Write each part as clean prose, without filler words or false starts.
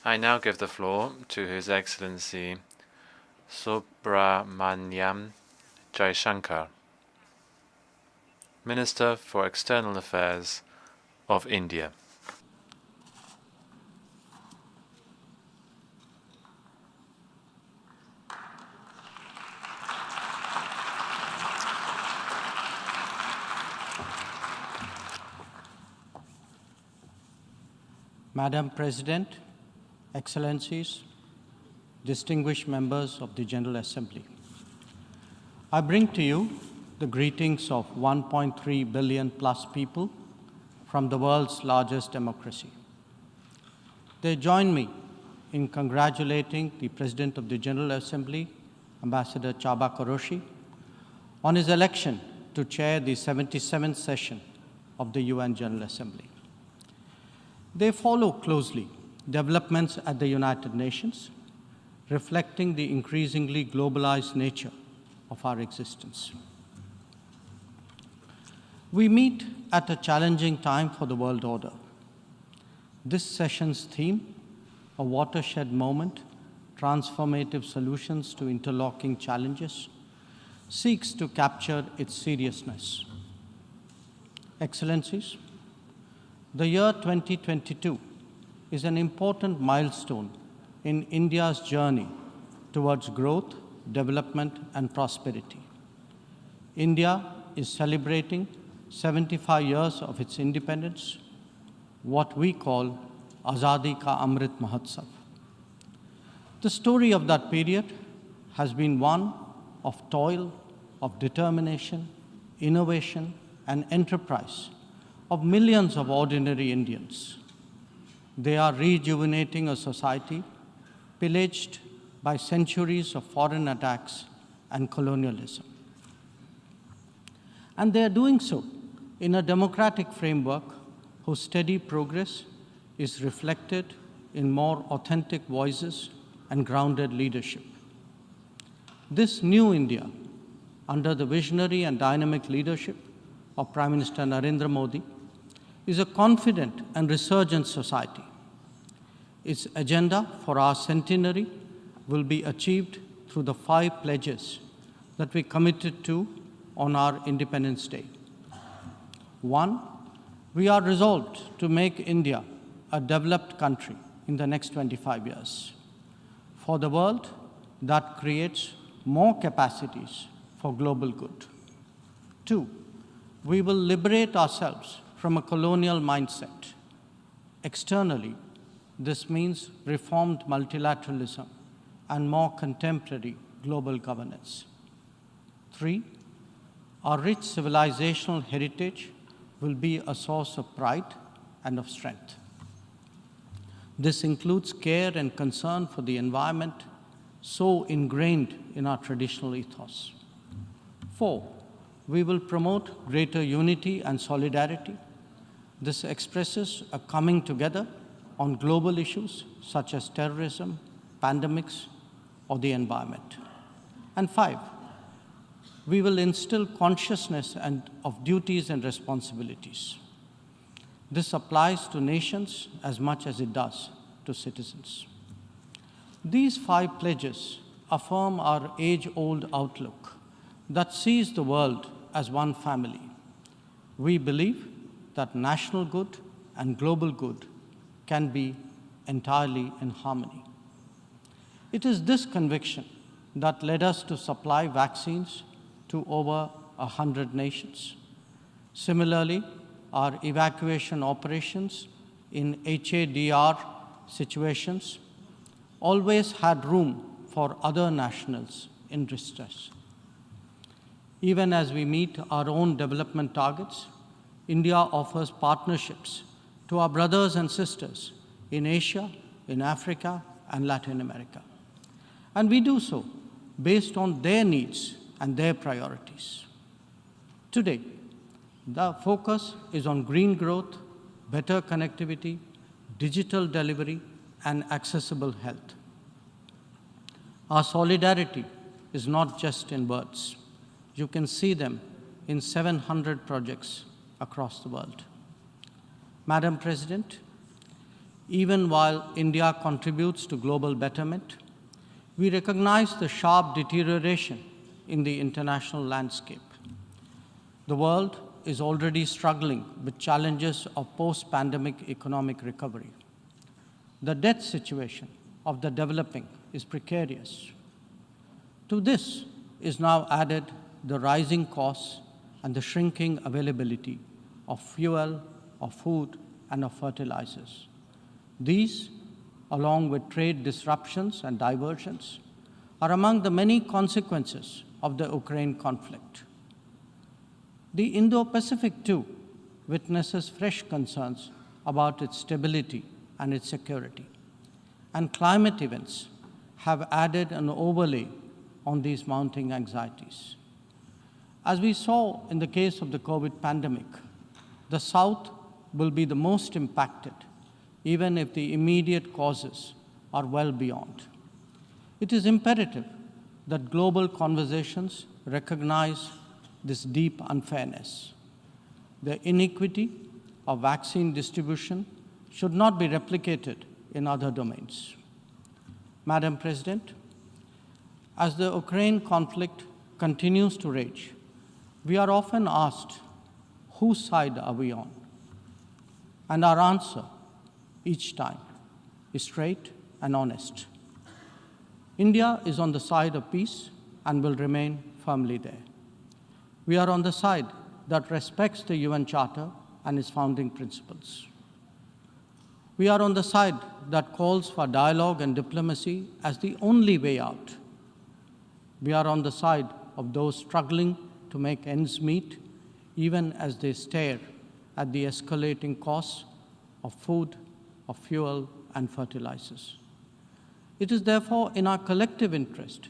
I now give the floor to His Excellency Subrahmanyam Jaishankar, Minister for External Affairs of India. Madam President, Excellencies, distinguished members of the General Assembly, I bring to you the greetings of 1.3 billion plus people from the world's largest democracy. They join me in congratulating the President of the General Assembly, Ambassador Csaba Kőrösi, on his election to chair the 77th session of the UN General Assembly. They follow closely developments at the United Nations, reflecting the increasingly globalized nature of our existence. We meet at a challenging time for the world order. This session's theme, a watershed moment, transformative solutions to interlocking challenges, seeks to capture its seriousness. Excellencies, the year 2022 is an important milestone in India's journey towards growth, development, and prosperity. India is celebrating 75 years of its independence, what we call Azadi Ka Amrit Mahotsav. The story of that period has been one of toil, of determination, innovation, and enterprise of millions of ordinary Indians. They are rejuvenating a society pillaged by centuries of foreign attacks and colonialism. And they are doing so in a democratic framework whose steady progress is reflected in more authentic voices and grounded leadership. This new India, under the visionary and dynamic leadership of Prime Minister Narendra Modi, is a confident and resurgent society. Its agenda for our centenary will be achieved through the 5 pledges that we committed to on our Independence Day. 1, we are resolved to make India a developed country in the next 25 years. For the world, that creates more capacities for global good. 2, we will liberate ourselves from a colonial mindset. Externally, this means reformed multilateralism and more contemporary global governance. 3, our rich civilizational heritage will be a source of pride and of strength. This includes care and concern for the environment, so ingrained in our traditional ethos. 4, we will promote greater unity and solidarity. This expresses a coming together on global issues such as terrorism, pandemics, or the environment. And 5, we will instill consciousness of duties and responsibilities. This applies to nations as much as it does to citizens. These 5 pledges affirm our age-old outlook that sees the world as one family. We believe that national good and global good can be entirely in harmony. It is this conviction that led us to supply vaccines to over 100 nations. Similarly, our evacuation operations in HADR situations always had room for other nationals in distress. Even as we meet our own development targets, India offers partnerships to our brothers and sisters in Asia, in Africa, and Latin America. And we do so based on their needs and their priorities. Today, the focus is on green growth, better connectivity, digital delivery, and accessible health. Our solidarity is not just in words. You can see them in 700 projects across the world. Madam President, Even while India contributes to global betterment, we recognize the sharp deterioration in the international landscape. The world is already struggling with challenges of post-pandemic economic recovery. The debt situation of the developing is precarious. To this is now added the rising costs and the shrinking availability of fuel, of food, and of fertilizers. These, along with trade disruptions and diversions, are among the many consequences of the Ukraine conflict. The Indo-Pacific, too, witnesses fresh concerns about its stability and its security. And climate events have added an overlay on these mounting anxieties. As we saw in the case of the COVID pandemic, the South will be the most impacted, even if the immediate causes are well beyond. It is imperative that global conversations recognize this deep unfairness. The inequity of vaccine distribution should not be replicated in other domains. Madam President, as the Ukraine conflict continues to rage, we are often asked, whose side are we on? And our answer each time is straight and honest. India is on the side of peace and will remain firmly there. We are on the side that respects the UN Charter and its founding principles. We are on the side that calls for dialogue and diplomacy as the only way out. We are on the side of those struggling to make ends meet, even as they stare at the escalating costs of food, of fuel, and fertilizers. It is therefore in our collective interest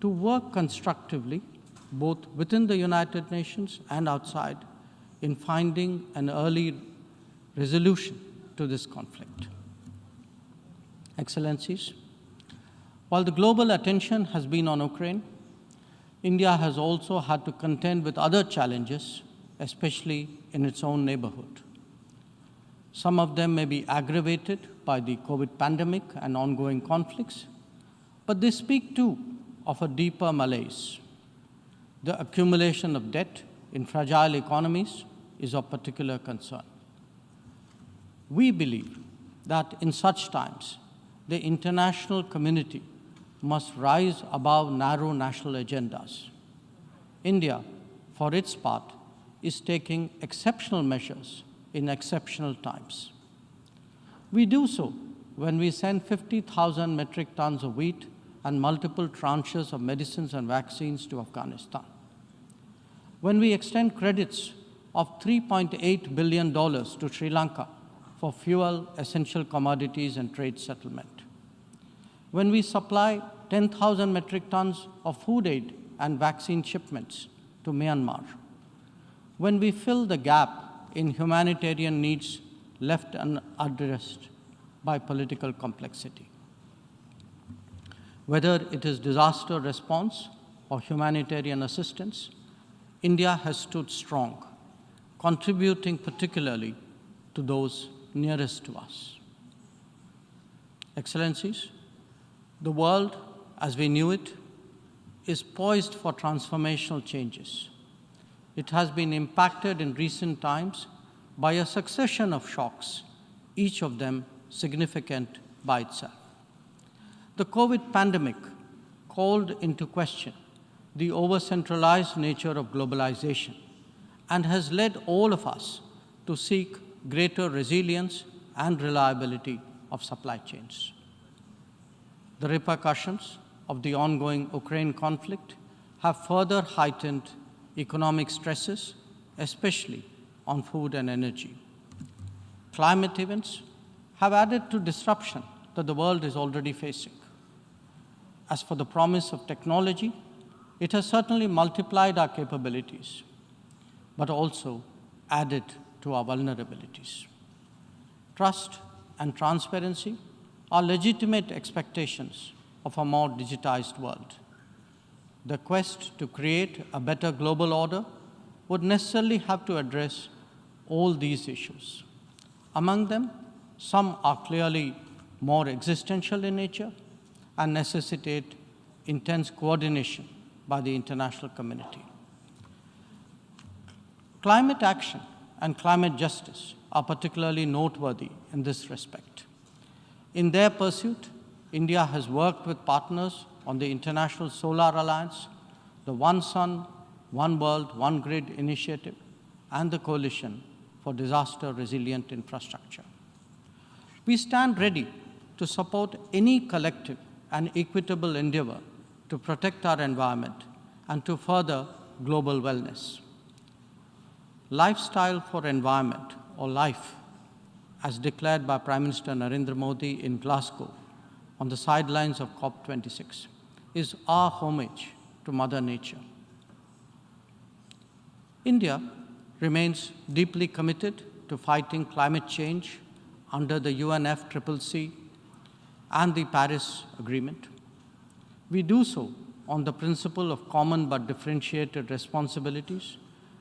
to work constructively, both within the United Nations and outside, in finding an early resolution to this conflict. Excellencies, while the global attention has been on Ukraine, India has also had to contend with other challenges, especially in its own neighborhood. Some of them may be aggravated by the COVID pandemic and ongoing conflicts, but they speak too of a deeper malaise. The accumulation of debt in fragile economies is of particular concern. We believe that in such times, the international community must rise above narrow national agendas. India, for its part, is taking exceptional measures in exceptional times. We do so when we send 50,000 metric tons of wheat and multiple tranches of medicines and vaccines to Afghanistan. When we extend credits of $3.8 billion to Sri Lanka for fuel, essential commodities, and trade settlement. When we supply 10,000 metric tons of food aid and vaccine shipments to Myanmar. When we fill the gap in humanitarian needs left unaddressed by political complexity. Whether it is disaster response or humanitarian assistance, India has stood strong, contributing particularly to those nearest to us. Excellencies, the world as we knew it is poised for transformational changes. It has been impacted in recent times by a succession of shocks, each of them significant by itself. The COVID pandemic called into question the over-centralized nature of globalization and has led all of us to seek greater resilience and reliability of supply chains. The repercussions of the ongoing Ukraine conflict have further heightened economic stresses, especially on food and energy. Climate events have added to disruption that the world is already facing. As for the promise of technology, it has certainly multiplied our capabilities, but also added to our vulnerabilities. Trust and transparency are legitimate expectations of a more digitized world. The quest to create a better global order would necessarily have to address all these issues. Among them, Some are clearly more existential in nature and necessitate intense coordination by the international community. Climate action and climate justice are particularly noteworthy in this respect. In their pursuit, India has worked with partners on the International Solar Alliance, the One Sun, One World, One Grid initiative, and the Coalition for Disaster Resilient Infrastructure. We stand ready to support any collective and equitable endeavor to protect our environment and to further global wellness. Lifestyle for Environment, or LIFE, as declared by Prime Minister Narendra Modi in Glasgow on the sidelines of COP26, is our homage to Mother Nature. India remains deeply committed to fighting climate change under the UNFCCC and the Paris Agreement. We do so on the principle of common but differentiated responsibilities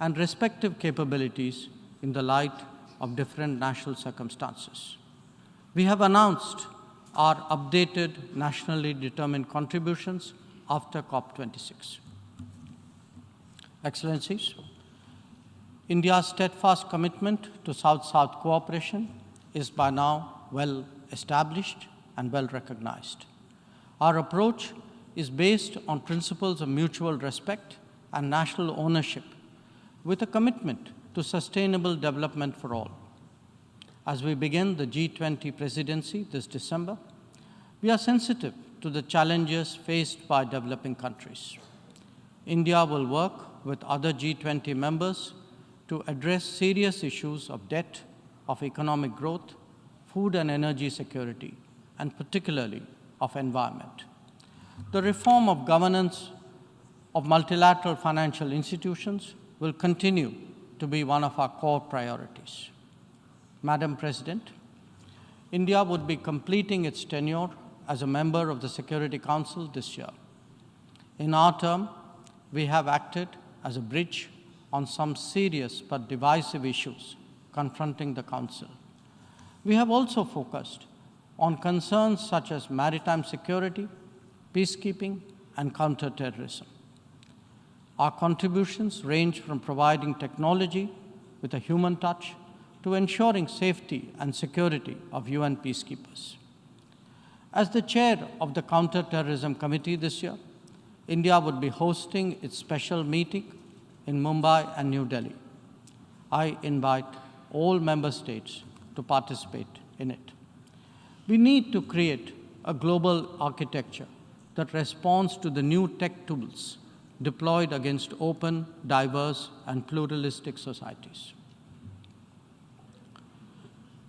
and respective capabilities in the light of different national circumstances. We have announced our updated nationally determined contributions after COP26. Excellencies, India's steadfast commitment to South-South cooperation is by now well established and well recognized. Our approach is based on principles of mutual respect and national ownership, with a commitment to sustainable development for all. As we begin the G20 presidency this December, we are sensitive to the challenges faced by developing countries. India will work with other G20 members to address serious issues of debt, of economic growth, food and energy security, and particularly of environment. The reform of governance of multilateral financial institutions will continue to be one of our core priorities. Madam President, India would be completing its tenure as a member of the Security Council this year. In our term, we have acted as a bridge on some serious but divisive issues confronting the Council. We have also focused on concerns such as maritime security, peacekeeping, and counterterrorism. Our contributions range from providing technology with a human touch to ensuring safety and security of UN peacekeepers. As the chair of the Counterterrorism Committee this year, India would be hosting its special meeting in Mumbai and New Delhi. I invite all member states to participate in it. We need to create a global architecture that responds to the new tech tools deployed against open, diverse, and pluralistic societies.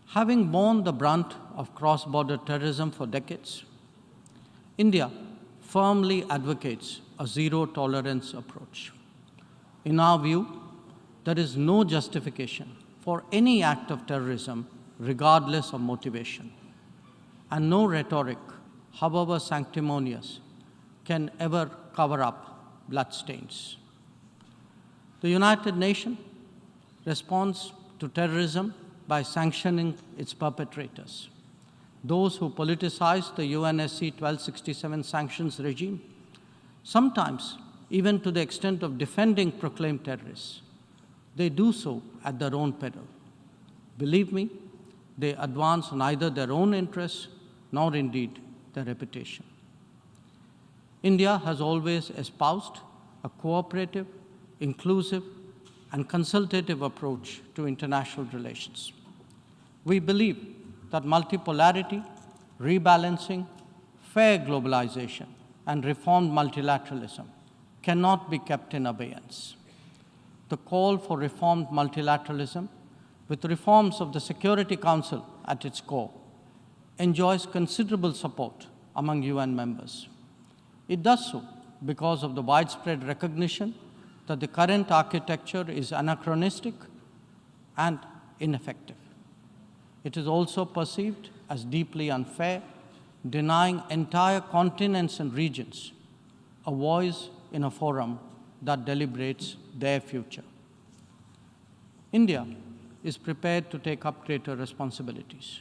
Having borne the brunt of cross-border terrorism for decades, India firmly advocates a zero-tolerance approach. In our view, there is no justification for any act of terrorism regardless of motivation, and no rhetoric, however sanctimonious, can ever cover up bloodstains. The United Nations responds to terrorism by sanctioning its perpetrators. Those who politicize the UNSC 1267 sanctions regime, sometimes even to the extent of defending proclaimed terrorists, they do so at their own peril. Believe me, they advance neither their own interests nor indeed their reputation. India has always espoused a cooperative, inclusive, and consultative approach to international relations. We believe that multipolarity, rebalancing, fair globalization, and reformed multilateralism cannot be kept in abeyance. The call for reformed multilateralism, with reforms of the Security Council at its core, enjoys considerable support among UN members. It does so because of the widespread recognition that the current architecture is anachronistic and ineffective. It is also perceived as deeply unfair, denying entire continents and regions a voice in a forum that deliberates their future. India is prepared to take up greater responsibilities.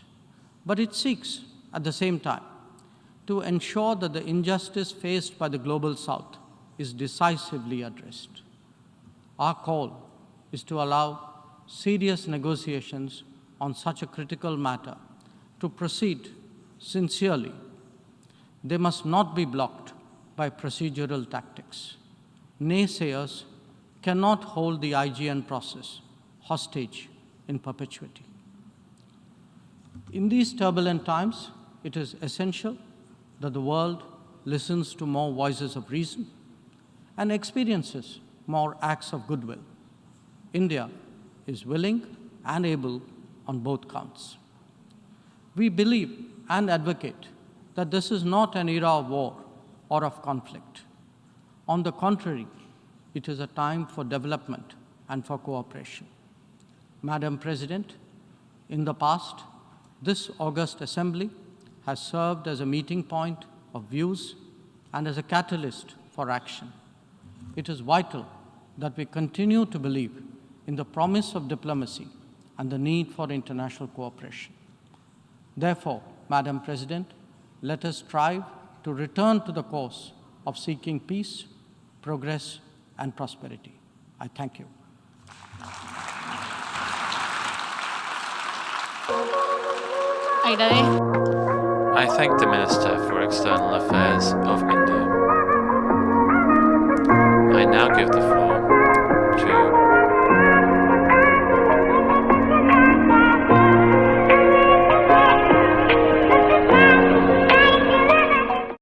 But it seeks, at the same time, to ensure that the injustice faced by the Global South is decisively addressed. Our call is to allow serious negotiations on such a critical matter to proceed sincerely. They must not be blocked by procedural tactics. Naysayers cannot hold the IGN process hostage in perpetuity. In these turbulent times, it is essential that the world listens to more voices of reason and experiences more acts of goodwill. India is willing and able on both counts. We believe and advocate that this is not an era of war or of conflict. On the contrary, it is a time for development and for cooperation. Madam President, in the past, this august assembly has served as a meeting point of views and as a catalyst for action. It is vital that we continue to believe in the promise of diplomacy and the need for international cooperation. Therefore, Madam President, let us strive to return to the course of seeking peace, progress, and prosperity. I thank you. I thank the Minister for External Affairs of India. I now give the